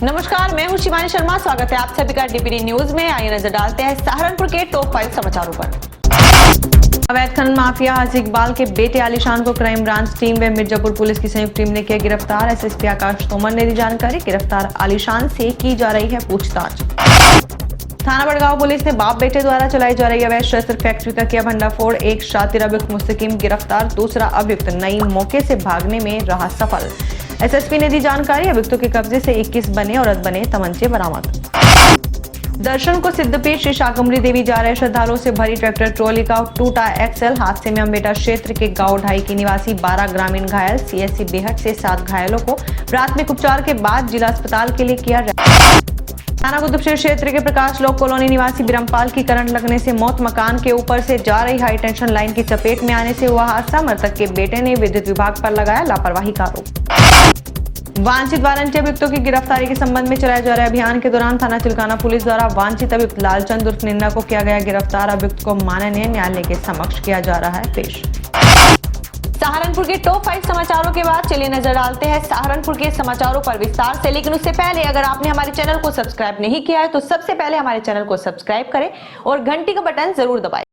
नमस्कार, मैं हूं शिवानी शर्मा। स्वागत है आप सभी का डीपीडी न्यूज में। आइए नजर डालते हैं सहारनपुर के टॉप 5 समाचारों पर। अवैध खनन माफिया हाजी इकबाल के बेटे आलीशान को क्राइम ब्रांच टीम व मिर्जापुर पुलिस की संयुक्त टीम ने किया गिरफ्तार। एसएसपी आकाश तोमर ने दी जानकारी। गिरफ्तार आलीशान से की जा रही है पूछताछ। थाना बड़गांव पुलिस ने बाप बेटे द्वारा चलाई जा रही अवैध शस्त्र फैक्ट्री का किया भंडाफोड़। एक शातिर अभियुक्त मुस्तकीम गिरफ्तार, दूसरा अभियुक्त नई मौके से भागने में रहा सफल। एसएसपी ने दी जानकारी। अभियुक्तों के कब्जे से 21 बने और अधबने तमंचे बरामद। दर्शन को सिद्धपीठ श्री शाकंभरी देवी जा रहे श्रद्धालुओं से भरी ट्रैक्टर ट्रॉली का टूटा एक्सेल। हादसे में अम्बेटा क्षेत्र के गांव ढाई के निवासी 12 ग्रामीण घायल। सीएससी बेहट से 7 घायलों को प्राथमिक उपचार के बाद जिला अस्पताल के लिए किया। थाना कुतुबशेर क्षेत्र के प्रकाश लोक कॉलोनी निवासी बिरमपाल की करंट लगने से मौत। मकान के ऊपर से जा रही हाई टेंशन लाइन की चपेट में आने से हुआ हादसा। मृतक के बेटे ने विद्युत विभाग पर लगाया लापरवाही का आरोप। वांछित वारंटी अभियुक्तों की गिरफ्तारी के संबंध में चलाए जा रहे अभियान के दौरान थाना चिलकाना पुलिस द्वारा वांछित अभियुक्त लालचंद उर्फ निन्ना को किया गया गिरफ्तार। अभियुक्त को माननीय न्यायालय के समक्ष किया जा रहा है पेश। सहारनपुर के टॉप 5 समाचारों के बाद चलिए नजर डालते हैं सहारनपुर के समाचारों पर विस्तार से। लेकिन उससे पहले अगर आपने हमारे चैनल को सब्सक्राइब नहीं किया है तो सबसे पहले हमारे चैनल को सब्सक्राइब करें और घंटी का बटन जरूर दबाएं।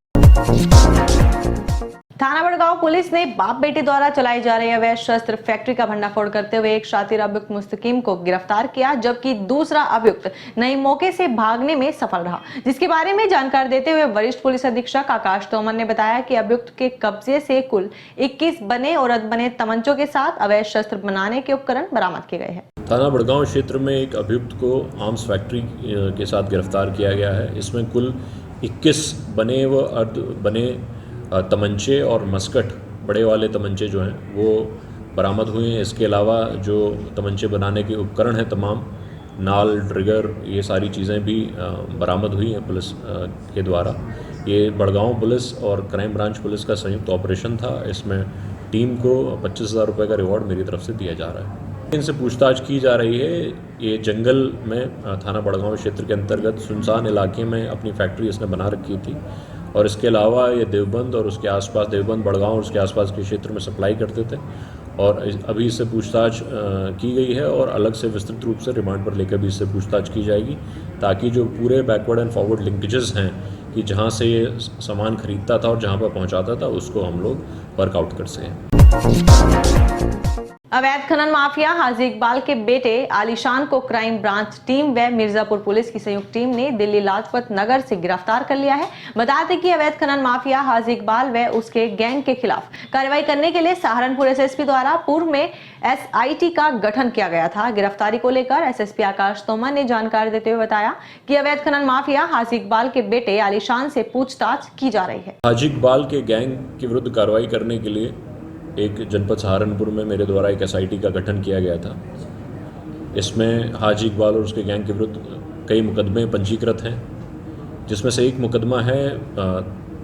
थाना बड़गांव पुलिस ने बाप बेटे द्वारा चलाई जा रही अवैध शस्त्र फैक्ट्री का भंडाफोड़ करते हुए एक शातिर अभियुक्त मुस्तकीम को गिरफ्तार किया, जबकि दूसरा अभियुक्त नई मौके से भागने में सफल रहा। जिसके बारे में जानकारी देते हुए वरिष्ठ पुलिस अधीक्षक आकाश तोमर ने बताया कि अभियुक्त के कब्जे से कुल 21 बने और अधबने तमंचों के साथ अवैध शस्त्र बनाने के उपकरण बरामद किए गए हैं। थाना बड़गांव क्षेत्र में एक अभियुक्त को आर्म्स फैक्ट्री के साथ गिरफ्तार किया गया है। इसमें कुल 21 बने व अर्ध बने तमंचे और मस्कट बड़े वाले तमंचे जो हैं वो बरामद हुए हैं। इसके अलावा जो तमंचे बनाने के उपकरण हैं तमाम, नाल, ट्रिगर, ये सारी चीज़ें भी बरामद हुई हैं पुलिस के द्वारा। ये बड़गांव पुलिस और क्राइम ब्रांच पुलिस का संयुक्त ऑपरेशन था। इसमें टीम को 25,000 रुपये का रिवॉर्ड मेरी तरफ से दिया जा रहा है। इनसे पूछताछ की जा रही है। ये जंगल में थाना बड़गांव क्षेत्र के अंतर्गत सुनसान इलाके में अपनी फैक्ट्री इसने बना रखी थी और इसके अलावा ये देवबंद और उसके आसपास, देवबंद, बड़गांव और उसके आसपास के क्षेत्र में सप्लाई करते थे। और अभी इससे पूछताछ की गई है और अलग से विस्तृत रूप से रिमांड पर लेकर भी इससे पूछताछ की जाएगी, ताकि जो पूरे बैकवर्ड एंड फॉरवर्ड लिंकेजेस हैं कि जहां से ये सामान खरीदता था और जहां पर पहुंचाता था उसको हम लोग वर्कआउट कर सकें। अवैध खनन माफिया हाजी इकबाल के बेटे आलीशान को क्राइम ब्रांच टीम व मिर्जापुर पुलिस की संयुक्त टीम ने दिल्ली लाजपत नगर से गिरफ्तार कर लिया है। बता दें कि अवैध खनन माफिया हाजी इकबाल व उसके गैंग के खिलाफ कार्रवाई करने के लिए सहारनपुर एसएसपी द्वारा पूर्व में एसआईटी का गठन किया गया था। गिरफ्तारी को लेकर एसएसपी आकाश तोमर ने जानकारी देते हुए बताया कि अवैध खनन माफिया हाजी इकबाल के बेटे आलीशान से पूछताछ की जा रही है। हाजी इकबाल के गैंग के विरुद्ध कार्रवाई करने के लिए एक जनपद सहारनपुर में मेरे द्वारा एक एसआईटी का गठन किया गया था। इसमें हाजी इकबाल और उसके गैंग के विरुद्ध कई मुकदमे पंजीकृत हैं, जिसमें से एक मुकदमा है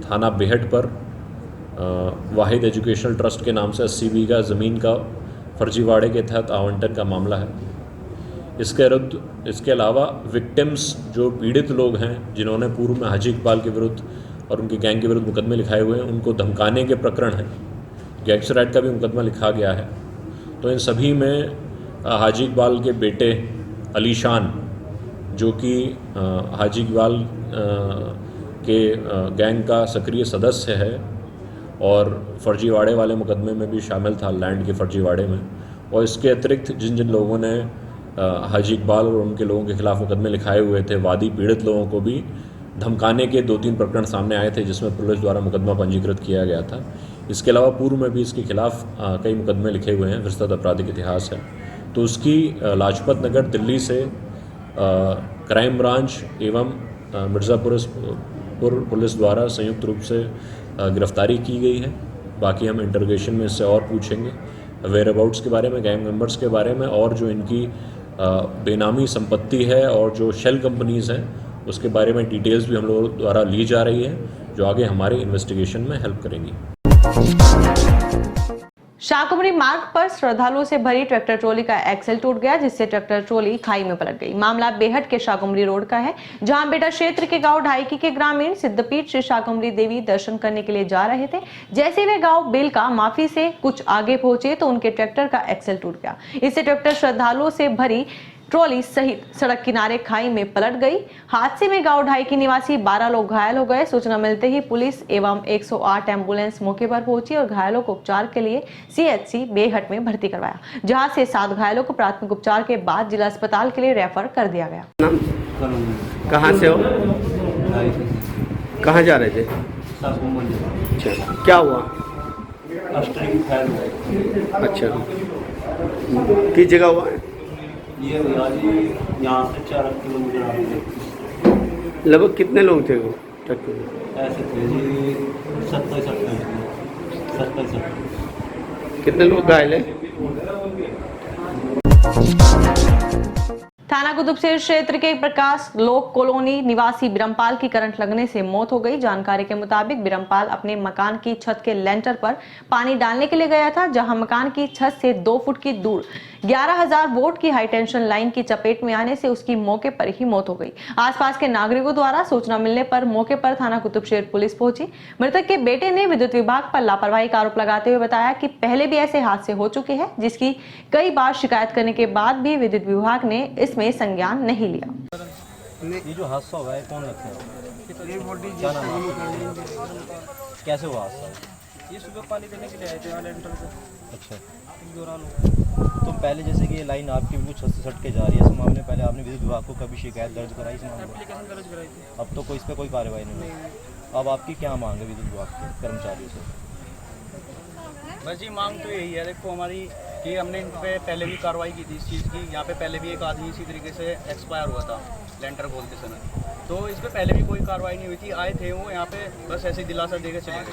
थाना बेहट पर वाहिद एजुकेशनल ट्रस्ट के नाम से 80 बीघा ज़मीन का फर्जीवाड़े के तहत आवंटन का मामला है। इसके अलावा विक्टिम्स जो पीड़ित लोग हैं जिन्होंने पूर्व में हाजी इकबाल के विरुद्ध और उनके गैंग के विरुद्ध मुकदमे लिखाए हुए हैं, उनको धमकाने के प्रकरण हैं। गैंगस्टर एक्ट का भी मुकदमा लिखा गया है। तो इन सभी में हाजी इकबाल के बेटे अलीशान, जो कि हाजी इकबाल के गैंग का सक्रिय सदस्य है और फर्जीवाड़े वाले मुकदमे में भी शामिल था, लैंड के फर्जीवाड़े में। और इसके अतिरिक्त जिन जिन लोगों ने हाजी इकबाल और उनके लोगों के खिलाफ मुकदमे लिखाए हुए थे, वादी पीड़ित लोगों को भी धमकाने के 2-3 प्रकरण सामने आए थे, जिसमें पुलिस द्वारा मुकदमा पंजीकृत किया गया था। इसके अलावा पूर्व में भी इसके खिलाफ कई मुकदमे लिखे हुए हैं, विस्तृत आपराधिक इतिहास है। तो उसकी लाजपत नगर दिल्ली से क्राइम ब्रांच एवं मिर्ज़ापुर पुलिस द्वारा संयुक्त रूप से गिरफ्तारी की गई है। बाकी हम इंटरोगेशन में इससे और पूछेंगे वेयर अबाउट्स के बारे में, गैंग मेंबर्स के बारे में, और जो इनकी बेनामी संपत्ति है और जो शेल कंपनीज़ हैं उसके बारे में डिटेल्स भी हम लोगों द्वारा ली जा रही है, जो आगे हमारे इन्वेस्टिगेशन में हेल्प करेंगी। शाकंभरी मार्ग पर श्रद्धालुओं से भरी ट्रैक्टर ट्रॉली का एक्सेल टूट गया, जिससे ट्रैक्टर ट्रॉली खाई में पलट गई। मामला बेहट के शाकंभरी रोड का है, जहां बेटा क्षेत्र के गांव ढाईकी के ग्रामीण सिद्धपीठ श्री शाकंभरी देवी दर्शन करने के लिए जा रहे थे। जैसे वे गांव बेलका माफी से कुछ आगे पहुंचे तो उनके ट्रैक्टर का एक्सेल टूट गया। इससे ट्रैक्टर श्रद्धालुओं से भरी ट्रॉली सहित सड़क किनारे खाई में पलट गई। हादसे में गांव ढाई के निवासी 12 लोग घायल हो गए। सूचना मिलते ही पुलिस एवं 108 एम्बुलेंस मौके पर पहुंची और घायलों को उपचार के लिए CHC बेहट में भर्ती करवाया, जहां से 7 घायलों को प्राथमिक उपचार के बाद जिला अस्पताल के लिए रेफर कर दिया गया। कहाँ से हो? कहाँ जा रहे थे? अच्छा, क्या हुआ? अच्छा, किस जगह हुआ है? ये भैया जी यहाँ से 4 किलोमीटर आगे। लगभग कितने लोग थे वो ट्रक में? ऐसे थे जी 27-28। कितने लोग घायल हैं? थाना कुतुबशेर क्षेत्र के प्रकाश लोक कॉलोनी निवासी बिरमपाल की करंट लगने से मौत हो गई। जानकारी के मुताबिक बिरमपाल अपने मकान की छत के लेंटर पर पानी डालने के लिए गया था, जहां मकान की छत से 2 फुट की दूर 11,000 वोल्ट की हाई टेंशन लाइन की चपेट में आने से उसकी मौके पर ही मौत हो गई। आसपास के नागरिकों द्वारा सूचना मिलने पर मौके पर थाना कुतुबशेर पुलिस पहुंची। मृतक के बेटे ने विद्युत विभाग पर लापरवाही का आरोप लगाते हुए बताया कि पहले भी ऐसे हादसे हो चुके हैं, जिसकी कई बार शिकायत करने के बाद भी विद्युत विभाग ने इसमें संज्ञान नहीं लिया। ये जो हादसा हुआ है कौन रखा है? क्या नाम है? कैसे हुआ हादसा? ये सुबह पानी देने के लिए आए थे वाले लेंटर पे। अच्छा, दौरान हुआ। तो पहले जैसे कि ये लाइन आपकी बिल्कुल छत से सट के जा रही है, इस मामले में पहले आपने विद्युत विभाग को कभी शिकायत दर्ज कराई इस मामले में? एप्लीकेशन दर्ज कराई थी। अब तो कोई इस पर कोई कार्रवाई नहीं हुई। अब आपकी क्या मांग है विद्युत विभाग के कर्मचारियों से? बस जी मांग तो यही है, देखो हमारी कि हमने इन पे पहले भी कार्रवाई की थी इस चीज़ की। यहाँ पे पहले भी एक आदमी इसी तरीके से एक्सपायर हुआ था लेंटर खोलते समय, तो इस पे पहले भी कोई कार्रवाई नहीं हुई थी। आए थे वो यहाँ पे, बस ऐसे ही दिलासा देकर चले गए।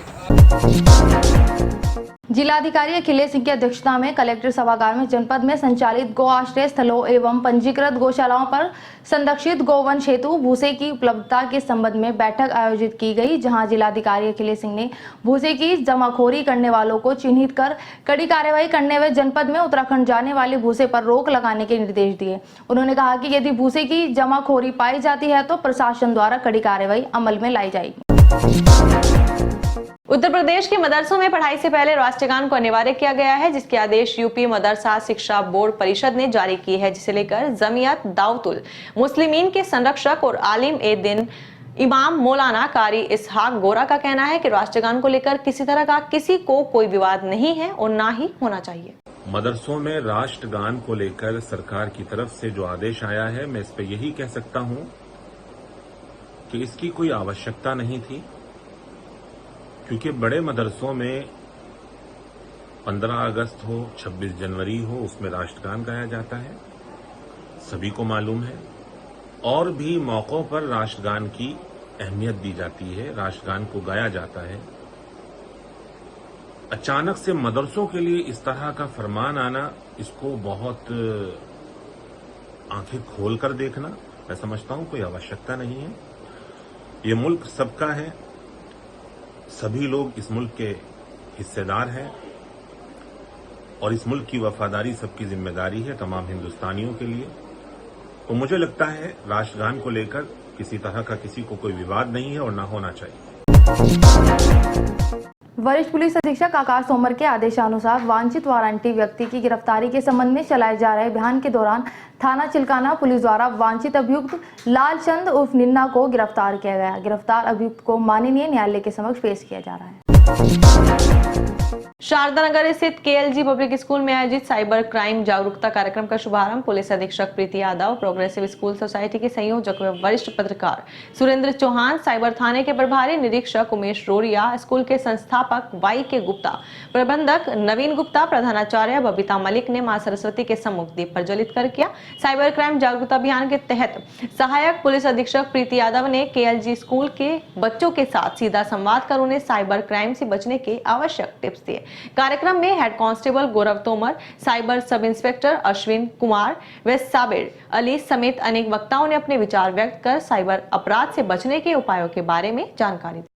जिलाधिकारी अखिलेश सिंह की अध्यक्षता में कलेक्टर सभागार में जनपद में संचालित गो आश्रय स्थलों एवं पंजीकृत गौशालाओं पर संरक्षित गोवंश हेतु भूसे की उपलब्धता के संबंध में बैठक आयोजित की गई, जहां जिलाधिकारी अखिलेश सिंह ने भूसे की जमाखोरी करने वालों को चिन्हित कर कड़ी कार्रवाई करने व जनपद में उत्तराखंड जाने वाले भूसे पर रोक लगाने के निर्देश दिए। उन्होंने कहा कि यदि भूसे की जमाखोरी पाई जाती है तो प्रशासन द्वारा कड़ी कार्रवाई अमल में लाई जाएगी। उत्तर प्रदेश के मदरसों में पढ़ाई से पहले राष्ट्रगान को अनिवार्य किया गया है, जिसके आदेश यूपी मदरसा शिक्षा बोर्ड परिषद ने जारी की है, जिसे लेकर जमियत दावतुल मुस्लिमीन के संरक्षक और आलिम ए दिन इमाम मौलाना कारी इसहाक गोरा का कहना है कि राष्ट्रगान को लेकर किसी तरह का किसी को कोई विवाद नहीं है और ना ही होना चाहिए। मदरसों में राष्ट्रगान को लेकर सरकार की तरफ से जो आदेश आया है, मैं इस पर यही कह सकता हूं कि इसकी कोई आवश्यकता नहीं थी, क्योंकि बड़े मदरसों में 15 अगस्त हो, 26 जनवरी हो, उसमें राष्ट्रगान गाया जाता है, सभी को मालूम है। और भी मौकों पर राष्ट्रगान की अहमियत दी जाती है, राष्ट्रगान को गाया जाता है। अचानक से मदरसों के लिए इस तरह का फरमान आना, इसको बहुत आंखें खोलकर देखना, मैं समझता हूं कोई आवश्यकता नहीं है। ये मुल्क सबका है, सभी लोग इस मुल्क के हिस्सेदार हैं और इस मुल्क की वफादारी सबकी जिम्मेदारी है तमाम हिंदुस्तानियों के लिए। तो मुझे लगता है राष्ट्रगान को लेकर किसी तरह का किसी को कोई विवाद नहीं है और ना होना चाहिए। वरिष्ठ पुलिस अधीक्षक आकाश तोमर के आदेशानुसार वांछित वारंटी व्यक्ति की गिरफ्तारी के संबंध में चलाए जा रहे अभियान के दौरान थाना चिलकाना पुलिस द्वारा वांछित अभियुक्त लालचंद उर्फ निन्ना को गिरफ्तार किया गया। गिरफ्तार अभियुक्त को माननीय न्यायालय के समक्ष पेश किया जा रहा है। शारदा नगर स्थित KLG पब्लिक स्कूल में आयोजित साइबर क्राइम जागरूकता कार्यक्रम का शुभारंभ पुलिस अधीक्षक प्रीति यादव, प्रोग्रेसिव स्कूल सोसाइटी के संयोजक व वरिष्ठ पत्रकार सुरेंद्र चौहान, साइबर थाने के प्रभारी निरीक्षक उमेश रोरिया, स्कूल के संस्थापक YK गुप्ता, प्रबंधक नवीन गुप्ता, प्रधानाचार्य बबीता मलिक ने मां सरस्वती के सम्मुख दीप प्रज्वलित कर किया। साइबर क्राइम जागरूकता अभियान के तहत सहायक पुलिस अधीक्षक प्रीति यादव ने KLG स्कूल के बच्चों के साथ सीधा संवाद कर उन्हें साइबर क्राइम से बचने के आवश्यक टिप्स दिए। कार्यक्रम में head constable Gaurav Tomar, cyber sub inspector Ashwin Kumar व साबिर अली समेत अनेक वक्ताओं ने अपने विचार व्यक्त कर साइबर अपराध से बचने के उपायों के बारे में जानकारी दी।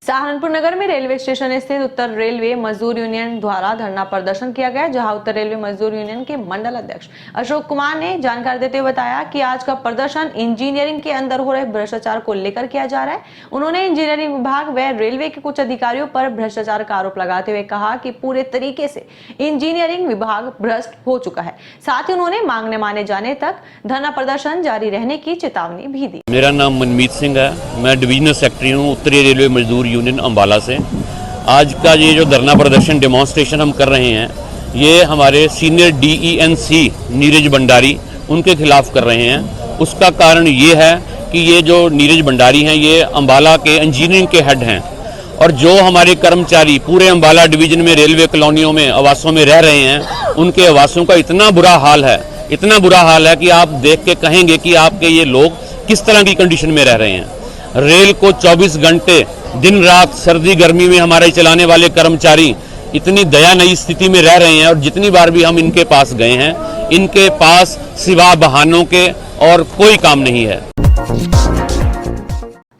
सहारनपुर नगर में रेलवे स्टेशन स्थित उत्तर रेलवे मजदूर यूनियन द्वारा धरना प्रदर्शन किया गया, जहां उत्तर रेलवे मजदूर यूनियन के मंडल अध्यक्ष अशोक कुमार ने जानकारी देते हुए बताया कि आज का प्रदर्शन इंजीनियरिंग के अंदर हो रहे भ्रष्टाचार को लेकर किया जा रहा है। उन्होंने इंजीनियरिंग विभाग व रेलवे के कुछ अधिकारियों पर भ्रष्टाचार का आरोप लगाते हुए कहा कि पूरे तरीके से इंजीनियरिंग विभाग भ्रष्ट हो चुका है। साथ ही उन्होंने मांगने माने जाने तक धरना प्रदर्शन जारी रहने की चेतावनी भी दी। मेरा नाम मनमीत सिंह है, मैं डिवीजनल सेक्रेटरी हूँ उत्तरी रेलवे मजदूर यूनियन अंबाला से। आज का ये जो धरना प्रदर्शन डेमोन्स्ट्रेशन हम कर रहे हैं, ये हमारे सीनियर DENC नीरज भंडारी उनके खिलाफ कर रहे हैं। उसका कारण ये है कि ये जो नीरज भंडारी हैं, ये अंबाला के इंजीनियरिंग के हेड हैं, और जो हमारे कर्मचारी पूरे अंबाला डिवीजन में रेलवे कॉलोनियों में आवासों में रह रहे हैं, उनके आवासों का इतना बुरा हाल है, इतना बुरा हाल है कि आप देख के कहेंगे कि आपके ये लोग किस तरह की कंडीशन में रह रहे हैं। रेल को 24 घंटे दिन रात सर्दी गर्मी में हमारे चलाने वाले कर्मचारी इतनी दयनीय स्थिति में रह रहे हैं, और जितनी बार भी हम इनके पास गए हैं, इनके पास सिवा बहानों के और कोई काम नहीं है।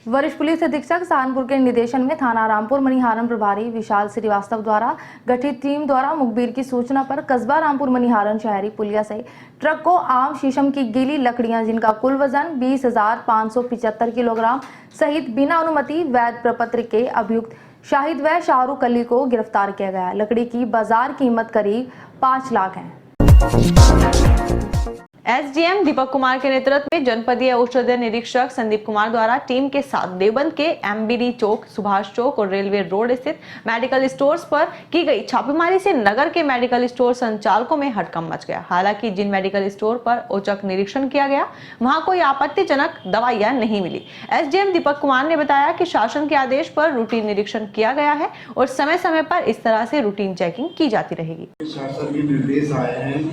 वरिष्ठ पुलिस अधीक्षक सहारनपुर के निर्देशन में थाना रामपुर मनिहारन प्रभारी विशाल श्रीवास्तव द्वारा गठित टीम द्वारा मुखबिर की सूचना पर कस्बा रामपुर मनिहारन शहरी पुलिया से ट्रक को आम शीशम की गीली लकड़ियां जिनका कुल वजन 20,575 किलोग्राम सहित बिना अनुमति वैध प्रपत्र के अभियुक्त शाहिद व शाहरुख अली को गिरफ्तार किया गया। लकड़ी की बाजार कीमत करीब 5 लाख है। एसडीएम दीपक कुमार के नेतृत्व में जनपदीय औषधि निरीक्षक संदीप कुमार द्वारा टीम के साथ देवबंद के MBD चौक, सुभाष चौक और रेलवे रोड स्थित मेडिकल स्टोर्स पर की गई छापेमारी से नगर के मेडिकल स्टोर संचालकों में हड़कंप मच गया। हालांकि जिन मेडिकल स्टोर पर औचक निरीक्षण किया गया, वहां कोई आपत्तिजनक दवाइयां नहीं मिली। एसडीएम दीपक कुमार ने बताया कि शासन के आदेश पर रूटीन निरीक्षण किया गया है और समय समय पर इस तरह से रूटीन चेकिंग की जाती रहेगी। शासन के निर्देश आए हैं,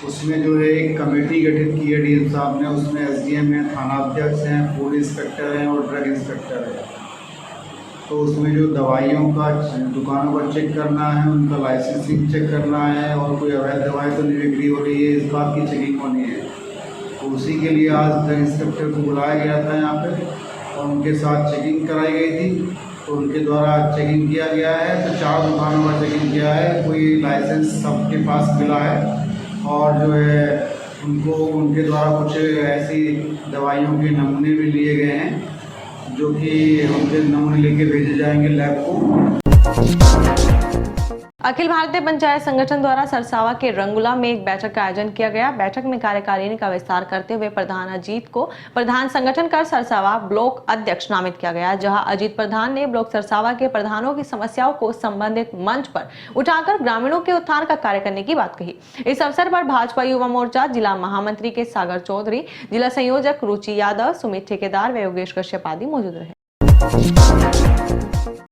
उसमें जो है एक कमेटी गठित की है डीएम साहब ने। उसमें एसडीएम हैं, थाना अध्यक्ष हैं, फूड इंस्पेक्टर हैं और ड्रग इंस्पेक्टर है। तो उसमें जो दवाइयों का दुकानों पर चेक करना है, उनका लाइसेंसिंग चेक करना है, और कोई अवैध दवाई तो नहीं बिक्री हो रही है, इस बात की चेकिंग होनी है। तो उसी के लिए आज ड्रग इंस्पेक्टर को बुलाया गया था यहाँ पे, और उनके साथ चेकिंग कराई गई थी। तो उनके द्वारा चेकिंग किया गया है, तो 4 दुकानों का चेकिंग किया है। कोई लाइसेंस सबके पास मिला है, और जो है उनको उनके द्वारा कुछ ऐसी दवाइयों के नमूने भी लिए गए हैं, जो कि उनके नमूने लेके भेजे जाएंगे लैब को। अखिल भारतीय पंचायत संगठन द्वारा सरसावा के रंगुला में एक बैठक का आयोजन किया गया। बैठक में कार्यकारिणी का विस्तार करते हुए प्रधान अजीत को प्रधान संगठन कर सरसावा ब्लॉक अध्यक्ष नामित किया गया, जहां अजीत प्रधान ने ब्लॉक सरसावा के प्रधानों की समस्याओं को संबंधित मंच पर उठाकर ग्रामीणों के उत्थान का कार्य करने की बात कही। इस अवसर पर भाजपा युवा मोर्चा जिला महामंत्री के सागर चौधरी, जिला संयोजक रुचि यादव, सुमित ठेकेदार व योगेश कश्यप आदि मौजूद रहे।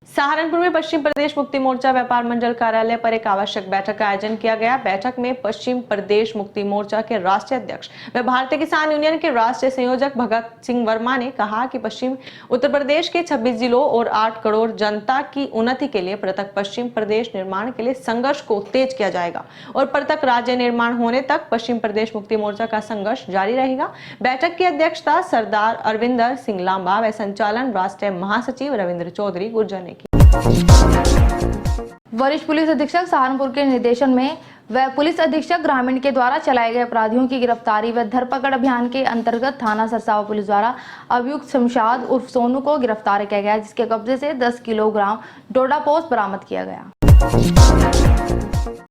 सहारनपुर में पश्चिम प्रदेश मुक्ति मोर्चा व्यापार मंडल कार्यालय पर एक आवश्यक बैठक का आयोजन किया गया। बैठक में पश्चिम प्रदेश मुक्ति मोर्चा के राष्ट्रीय अध्यक्ष व भारतीय किसान यूनियन के राष्ट्रीय संयोजक भगत सिंह वर्मा ने कहा कि पश्चिम उत्तर प्रदेश के 26 जिलों और 8 करोड़ जनता की उन्नति के लिए पृथक पश्चिम प्रदेश निर्माण के लिए संघर्ष को तेज किया जाएगा, और पृथक राज्य निर्माण होने तक पश्चिम प्रदेश मुक्ति मोर्चा का संघर्ष जारी रहेगा। बैठक की अध्यक्षता सरदार अरविंदर सिंह लांबा व संचालन राष्ट्रीय महासचिव रविंद्र चौधरी गुर्जर ने की। वरिष्ठ पुलिस अधीक्षक सहारनपुर के निर्देशन में व पुलिस अधीक्षक ग्रामीण के द्वारा चलाए गए अपराधियों की गिरफ्तारी व धरपकड़ अभियान के अंतर्गत थाना सरसावा पुलिस द्वारा अभियुक्त शमशाद उर्फ सोनू को गिरफ्तार किया गया, जिसके कब्जे से 10 किलोग्राम डोडा पोस्ट बरामद किया गया।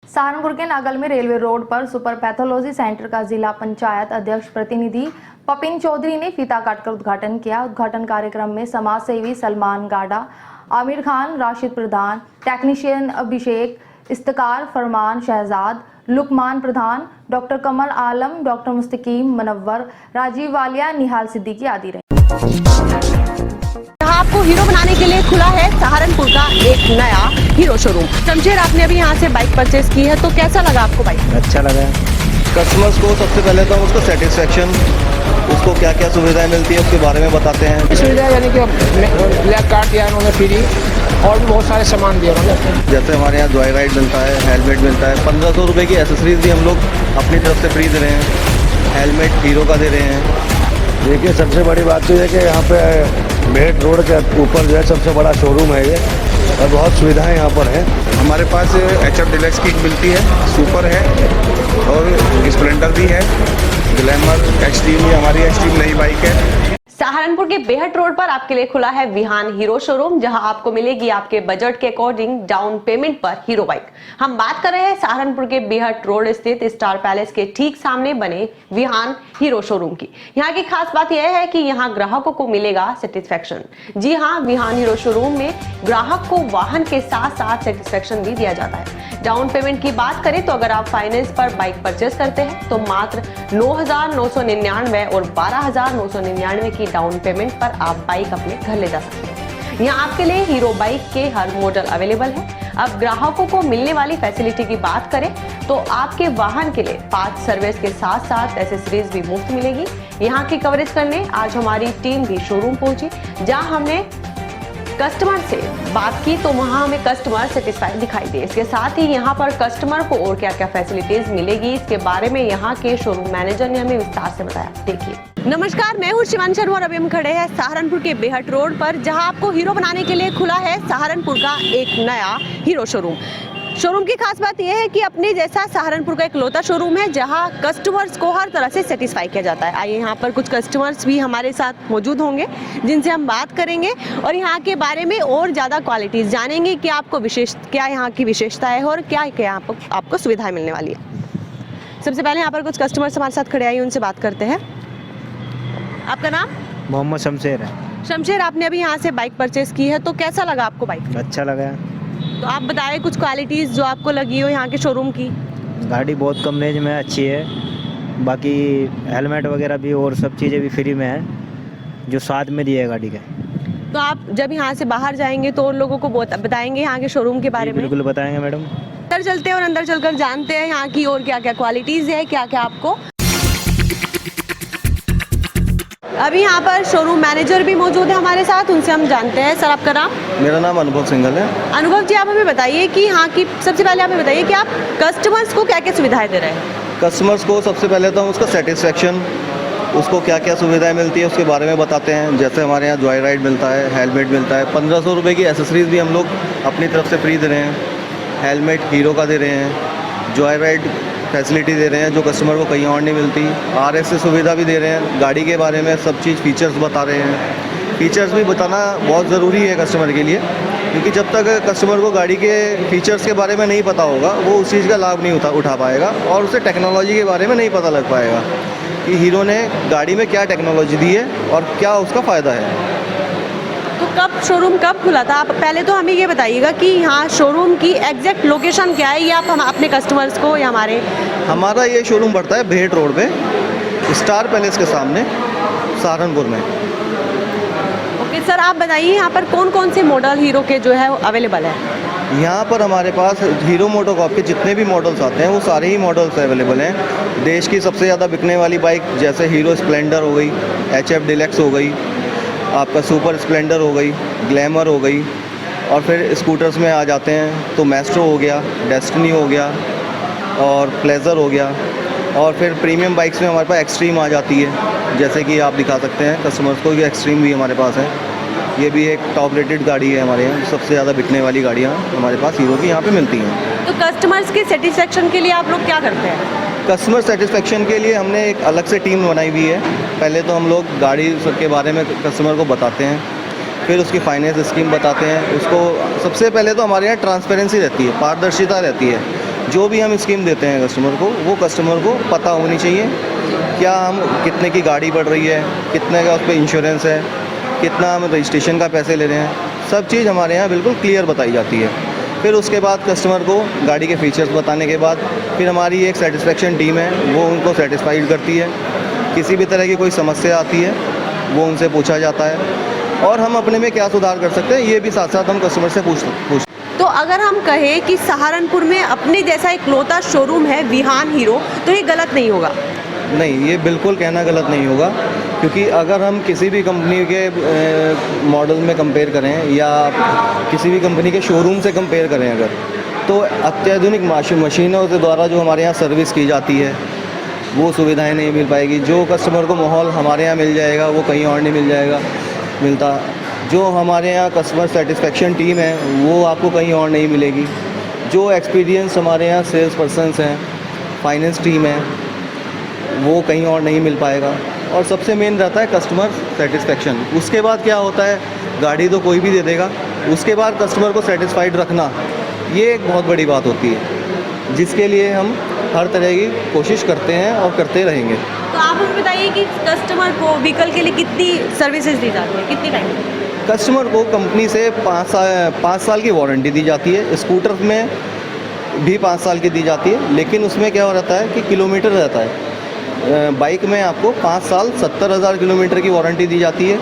सहारनपुर के नागल में रेलवे रोड पर सुपर पैथोलॉजी सेंटर का जिला पंचायत अध्यक्ष प्रतिनिधि पपिन चौधरी ने फीता काटकर उद्घाटन किया। उद्घाटन कार्यक्रम में समाज सेवी सलमान गाडा, आमिर खान, राशिद प्रधान, टेक्नीशियन अभिषेक, इफ्तिकार फरमान, शहजाद, लुकमान प्रधान, डॉक्टर कमल आलम, डॉक्टर मुस्तकीम मनव्वर, राजीव वालिया, निहाल सिद्दीकी आदि रहे। आपको हीरो बनाने के लिए खुला है सहारनपुर का एक नया हीरो शोरूम। शमशेर, आपने अभी यहाँ से बाइक परचेज की है, तो कैसा लगा आपको बाइक? अच्छा लगा। कस्टमर्स को सबसे पहले तो उसको सेटिस्फेक्शन, उसको क्या क्या सुविधाएं मिलती है उसके बारे में बताते हैं। सुविधा यानी कि ब्लैक कार्ड दिया उन्होंने फ्री, और भी बहुत सारे सामान दिए उन्होंने। जैसे हमारे यहाँ जॉय राइड मिलता है, हेलमेट मिलता है, 1500 रुपये की एसेसरीज भी हम लोग अपनी तरफ से फ्री दे रहे हैं। हेलमेट हीरो का दे रहे हैं। देखिए, सबसे बड़ी बात तो यह है कि यहाँ पे भेट रोड के ऊपर जो है सबसे बड़ा शोरूम है ये, और बहुत सुविधाएं यहाँ पर हैं। हमारे पास HF डिलक्स किट मिलती है, सुपर है और स्प्लेंडर भी है, ग्लैमर, एक्सट्रीम, ये हमारी एक्सट्रीम नई बाइक है। सहारनपुर के बेहट रोड पर आपके लिए खुला है विहान हीरो शोरूम, जहां आपको मिलेगी आपके बजट के अकॉर्डिंग डाउन पेमेंट पर हीरो बाइक। हम बात कर रहे हैं सहारनपुर के बेहट रोड स्थित स्टार पैलेस के ठीक सामने बने विहान हीरो शोरूम की। यहाँ की खास बात यह है कि यहाँ ग्राहकों को मिलेगा सेटिस्फेक्शन। जी हाँ, विहान हीरो शोरूम में ग्राहक को वाहन के साथ साथ सेटिस्फेक्शन भी दिया जाता है। डाउन पेमेंट की बात करें तो अगर आप फाइनेंस पर बाइक परचेस करते हैं तो मात्र 9,999 और 12,999 की डाउन पेमेंट पर आप बाइक अपने घर ले जा सकते हैं। यहाँ आपके लिए हीरो बाइक के हर मॉडल अवेलेबल है। अब ग्राहकों को मिलने वाली फैसिलिटी की बात करें तो आपके वाहन के लिए 5 सर्विस के साथ साथ एसेसरीज भी मुफ्त मिलेगी। यहाँ की कवरेज करने आज हमारी टीम भी शोरूम पहुंची, जहां हमने कस्टमर से बात की तो वहां हमें कस्टमर सेटिस्फाइड दिखाई दिए। इसके साथ ही यहाँ पर कस्टमर को और क्या क्या फैसिलिटीज मिलेगी, इसके बारे में यहाँ के शोरूम मैनेजर ने हमें विस्तार से बताया। देखिए। नमस्कार, मैं हूँ शिवानी शर्मा और अभी हम खड़े हैं सहारनपुर के बेहट रोड पर, जहाँ आपको हीरो बनाने के लिए खुला है सहारनपुर का एक नया हीरो शोरूम। शोरूम की खास बात यह है कि अपने जैसा सहारनपुर का इकलौता शोरूम है जहां कस्टमर्स को हर तरह से सेटिस्फाई किया जाता है। आइए यहाँ पर कुछ कस्टमर्स भी हमारे साथ मौजूद होंगे जिनसे हम बात करेंगे और यहाँ के बारे में और ज़्यादा क्वालिटीज़ जानेंगे कि आपको क्या यहाँ की विशेषता है और क्या क्या आपको सुविधाएँ मिलने वाली है। सबसे पहले यहाँ पर कुछ कस्टमर्स हमारे साथ खड़े आइए, उनसे बात करते हैं। आपका नाम? मोहम्मद शमशेर है। शमशेर, आपने अभी यहाँ से बाइक परचेस की है तो कैसा लगा आपको बाइक? अच्छा लगा। तो आप बताएं कुछ क्वालिटीज़ जो आपको लगी हो यहाँ के शोरूम की। गाड़ी बहुत कम रेंज में अच्छी है, बाकी हेलमेट वगैरह भी और सब चीज़ें भी फ्री में है जो साथ में दिए है गाड़ी के। तो आप जब यहाँ से बाहर जाएंगे तो उन लोगों को बताएंगे यहाँ के शोरूम के बारे में? बिल्कुल बताएंगे मैडम। अंदर चलते हैं और अंदर चलकर जानते हैं यहाँ की और क्या क्या क्वालिटीज़ है, क्या क्या आपको। अभी यहाँ पर शोरूम मैनेजर भी मौजूद है हमारे साथ, उनसे हम जानते हैं। सर, आपका नाम? मेरा नाम अनुभव सिंघल है। अनुभव जी, आप हमें बताइए कि यहाँ की सबसे पहले आप हमें बताइए कि आप कस्टमर्स को क्या क्या सुविधाएं दे रहे हैं? कस्टमर्स को सबसे पहले तो हम उसका सेटिस्फेक्शन, उसको क्या क्या सुविधाएं मिलती है उसके बारे में बताते हैं। जैसे हमारे यहाँ जॉय राइड मिलता है, हेलमेट मिलता है, 1500 रुपये की एसेसरीज भी हम लोग अपनी तरफ से फ्री दे रहे हैं। हेलमेट हीरो का दे रहे हैं, जॉय राइड फैसिलिटी दे रहे हैं जो कस्टमर को कहीं और नहीं मिलती। RS से सुविधा भी दे रहे हैं, गाड़ी के बारे में सब चीज़ फीचर्स बता रहे हैं। फीचर्स भी बताना बहुत ज़रूरी है कस्टमर के लिए, क्योंकि जब तक कस्टमर को गाड़ी के फीचर्स के बारे में नहीं पता होगा वो उस चीज़ का लाभ नहीं उठा पाएगा और उसे टेक्नोलॉजी के बारे में नहीं पता लग पाएगा कि हीरो ने गाड़ी में क्या टेक्नोलॉजी दी है और क्या उसका फ़ायदा है। तो शोरूम कब खुला था? आप पहले तो हमें ये बताइएगा कि यहाँ शोरूम की एग्जैक्ट लोकेशन क्या है, ये आप हम अपने कस्टमर्स को या हमारा ये शोरूम पड़ता है बेहट रोड पे, स्टार पैलेस के सामने, सहारनपुर में। ओके सर, आप बताइए यहाँ पर कौन कौन से मॉडल हीरो के जो है अवेलेबल है? यहाँ पर हमारे पास हीरो मोटोकॉर्प के जितने भी मॉडल्स आते हैं वो सारे ही मॉडल्स अवेलेबल हैं। देश की सबसे ज़्यादा बिकने वाली बाइक जैसे हीरो स्प्लेंडर हो गई, HF डिलक्स हो गई, आपका सुपर स्प्लेंडर हो गई, ग्लैमर हो गई, और फिर स्कूटर्स में आ जाते हैं तो मैस्ट्रो हो गया, डेस्टिनी हो गया और प्लेजर हो गया, और फिर प्रीमियम बाइक्स में हमारे पास एक्सट्रीम आ जाती है। जैसे कि आप दिखा सकते हैं कस्टमर्स को, ये एक्सट्रीम भी हमारे पास है। ये भी एक टॉप रेटेड गाड़ी है हमारे यहाँ, सबसे ज़्यादा बिकने वाली गाड़ियाँ हमारे पास हीरो की यहाँ पे मिलती हैं। तो कस्टमर्स के सेटिस्फेक्शन के लिए आप लोग क्या करते हैं? कस्टमर सेटिस्फेक्शन के लिए हमने एक अलग से टीम बनाई हुई है। पहले तो हम लोग गाड़ी के बारे में कस्टमर को बताते हैं, फिर उसकी फाइनेंस स्कीम बताते हैं उसको। सबसे पहले तो हमारे यहाँ ट्रांसपेरेंसी रहती है, पारदर्शिता रहती है। जो भी हम स्कीम देते हैं कस्टमर को, वो कस्टमर को पता होनी चाहिए क्या हम कितने की गाड़ी पड़ रही है, कितने का उस पर इंश्योरेंस है, कितना हम रजिस्ट्रेशन का पैसे ले रहे हैं, सब चीज़ हमारे यहाँ बिल्कुल क्लियर बताई जाती है। फिर उसके बाद कस्टमर को गाड़ी के फीचर्स बताने के बाद फिर हमारी एक सेटिस्फेक्शन टीम है, वो उनको सेटिस्फाइड करती है। किसी भी तरह की कोई समस्या आती है वो उनसे पूछा जाता है और हम अपने में क्या सुधार कर सकते हैं ये भी साथ साथ हम कस्टमर से पूछ। तो अगर हम कहें कि सहारनपुर में अपने जैसा इकलौता शोरूम है विहान हीरो, तो ये गलत नहीं होगा? नहीं, ये बिल्कुल कहना गलत नहीं होगा, क्योंकि अगर हम किसी भी कंपनी के मॉडल में कंपेयर करें या किसी भी कंपनी के शोरूम से कंपेयर करें अगर, तो अत्याधुनिक मशीनों के द्वारा जो हमारे यहाँ सर्विस की जाती है वो सुविधाएं नहीं मिल पाएगी। जो कस्टमर को माहौल हमारे यहाँ मिल जाएगा वो कहीं और नहीं मिल जाएगा। मिलता। जो हमारे यहाँ कस्टमर सेटिस्फेक्शन टीम है वो आपको कहीं और नहीं मिलेगी। जो एक्सपीरियंस हमारे यहाँ सेल्स पर्सनस हैं, फाइनेंस टीम है, वो कहीं और नहीं मिल पाएगा। और सबसे मेन रहता है कस्टमर सेटिस्फेक्शन। उसके बाद क्या होता है, गाड़ी तो कोई भी दे देगा, उसके बाद कस्टमर को सेटिस्फाइड रखना, ये एक बहुत बड़ी बात होती है, जिसके लिए हम हर तरह की कोशिश करते हैं और करते रहेंगे। तो आप हमें बताइए कि कस्टमर को व्हीकल के लिए कितनी सर्विसेज दी जाती है, कितनी टाइम? कस्टमर को कंपनी से 5 साल की वारंटी दी जाती है। स्कूटर में भी 5 साल की दी जाती है, लेकिन उसमें क्या हो रहता है कि किलोमीटर रहता है। बाइक में आपको 5 साल 70,000 किलोमीटर की वारंटी दी जाती है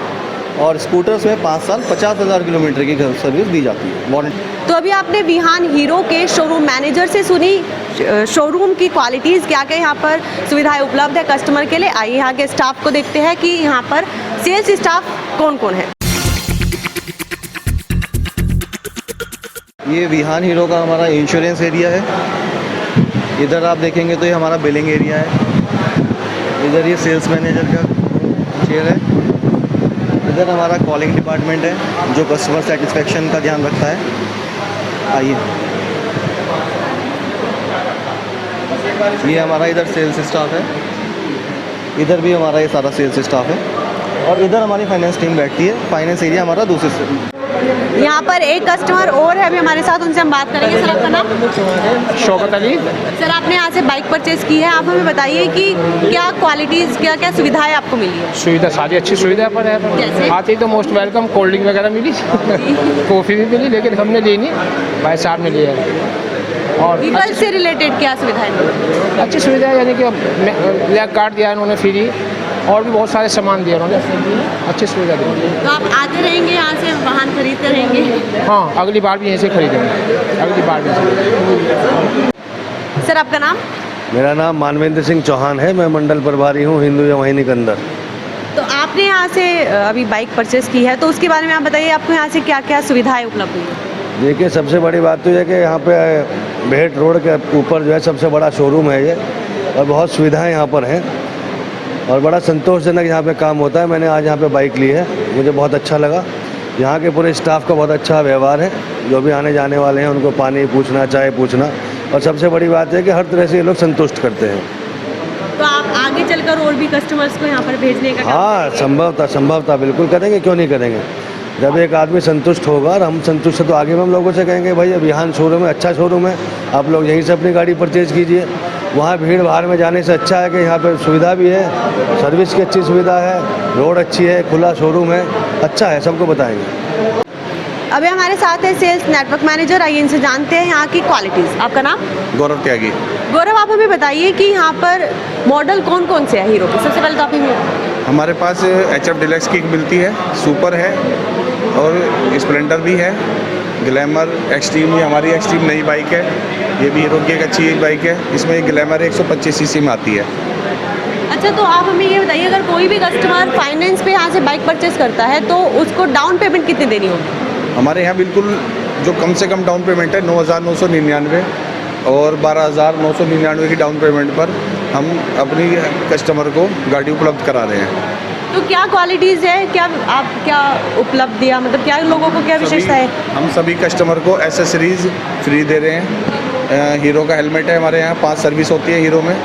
और स्कूटर्स में 5 साल 50,000 किलोमीटर की सर्विस दी जाती है वारंटी। तो अभी आपने विहान हीरो के शोरूम मैनेजर से सुनी शोरूम की क्वालिटीज़, क्या क्या यहाँ पर सुविधाएं उपलब्ध है कस्टमर के लिए। आइए यहाँ के स्टाफ को देखते हैं कि यहाँ पर सेल्स स्टाफ कौन कौन है। ये विहान हीरो का हमारा इंश्योरेंस एरिया है। इधर आप देखेंगे तो ये हमारा बिलिंग एरिया है। इधर ये सेल्स मैनेजर का चेयर है। इधर हमारा कॉलिंग डिपार्टमेंट है जो कस्टमर सेटिस्फेक्शन का ध्यान रखता है। आइए, ये हमारा इधर सेल्स स्टाफ है। इधर भी हमारा ये सारा सेल्स स्टाफ है और इधर हमारी फाइनेंस टीम बैठती है। फाइनेंस एरिया हमारा दूसरे से। यहाँ पर एक कस्टमर और है अभी हमारे साथ, उनसे हम बात करेंगे। सर आपका नाम? शौकत अली। सर आपने यहाँ से बाइक परचेज की है, आप हमें बताइए कि क्या क्वालिटीज़, क्या क्या सुविधाएं आपको मिली है? सुविधा सारी अच्छी सुविधा पर है। जैसे? आते ही तो मोस्ट वेलकम, कोल्ड ड्रिंक वगैरह मिली, कॉफ़ी भी मिली, लेकिन हमने ली नहीं, भाई साहब ने लिया। और व्हीकल से रिलेटेड क्या सुविधाएं मिली? अच्छी सुविधा है, यानी कि ब्लैक कार्ड दिया उन्होंने फ्री, और भी बहुत सारे सामान दिए उन्होंने, अच्छी सुविधा दी। तो आप आते रहेंगे यहाँ से, वाहन खरीदते रहेंगे? हाँ, अगली बार भी यहीं से खरीदेंगे, अगली बार भी। सर आपका नाम? मेरा नाम मानवेंद्र सिंह चौहान है। मैं मंडल प्रभारी हूँ हिंदू जमाहिनी के अंदर। तो आपने यहाँ से अभी बाइक परचेज की है, तो उसके बारे में आप बताइए, आपको यहाँ से क्या क्या सुविधाएं उपलब्ध हुई है? देखिए, सबसे बड़ी बात तो यह कि यहाँ पे भेट रोड के ऊपर जो है सबसे बड़ा शोरूम है ये, और बहुत सुविधाएं यहाँ पर हैं और बड़ा संतोषजनक यहाँ पे काम होता है। मैंने आज यहाँ पे बाइक ली है, मुझे बहुत अच्छा लगा। यहाँ के पूरे स्टाफ का बहुत अच्छा व्यवहार है। जो भी आने जाने वाले हैं उनको पानी पूछना, चाय पूछना, और सबसे बड़ी बात है कि हर तरह से ये लोग संतुष्ट करते हैं। तो आप आगे चलकर और भी कस्टमर्स को यहाँ पर भेजने का? हाँ, संभवतः बिल्कुल करेंगे, क्यों नहीं करेंगे। जब एक आदमी संतुष्ट होगा और हम संतुष्ट है तो आगे में हम लोगों से कहेंगे भाई विहान शोरूम है, अच्छा शोरूम है, आप लोग यहीं से अपनी गाड़ी परचेज़ कीजिए। वहाँ भीड़ भाड़ में जाने से अच्छा है कि यहाँ पर सुविधा भी है, सर्विस की अच्छी सुविधा है, रोड अच्छी है, खुला शोरूम है, अच्छा है, सबको बताएंगे। अभी हमारे साथ है सेल्स नेटवर्क मैनेजर, आइए इनसे जानते हैं यहाँ की क्वालिटीज़। आपका नाम? गौरव त्यागी। गौरव, आप हमें बताइए कि यहाँ पर मॉडल कौन कौन से है हीरो के? सबसे पहले तो आप ही हमारे पास HF डिलक्स किक मिलती है, सुपर है और स्प्लेंडर भी है, ग्लैमर, एक्सट्रीम, ये हमारी एक्सट्रीम नई बाइक है, ये भी हीरो की एक अच्छी एक बाइक है। इसमें ग्लैमर 125 सीसी में आती है। अच्छा, तो आप हमें ये बताइए, अगर कोई भी कस्टमर फाइनेंस पे यहाँ से बाइक परचेस करता है तो उसको डाउन पेमेंट कितनी देनी होगी? हमारे यहाँ बिल्कुल जो कम से कम डाउन पेमेंट है 9,999 और 12,999 की डाउन पेमेंट पर हम अपनी कस्टमर को गाड़ी उपलब्ध करा रहे हैं। तो क्या क्वालिटीज़ है, क्या आप क्या उपलब्धियाँ, मतलब क्या लोगों को क्या विशेषता है? हम सभी कस्टमर को एसेसरीज फ्री दे रहे हैं। हीरो का हेलमेट है हमारे यहाँ, 5 सर्विस होती है हीरो में।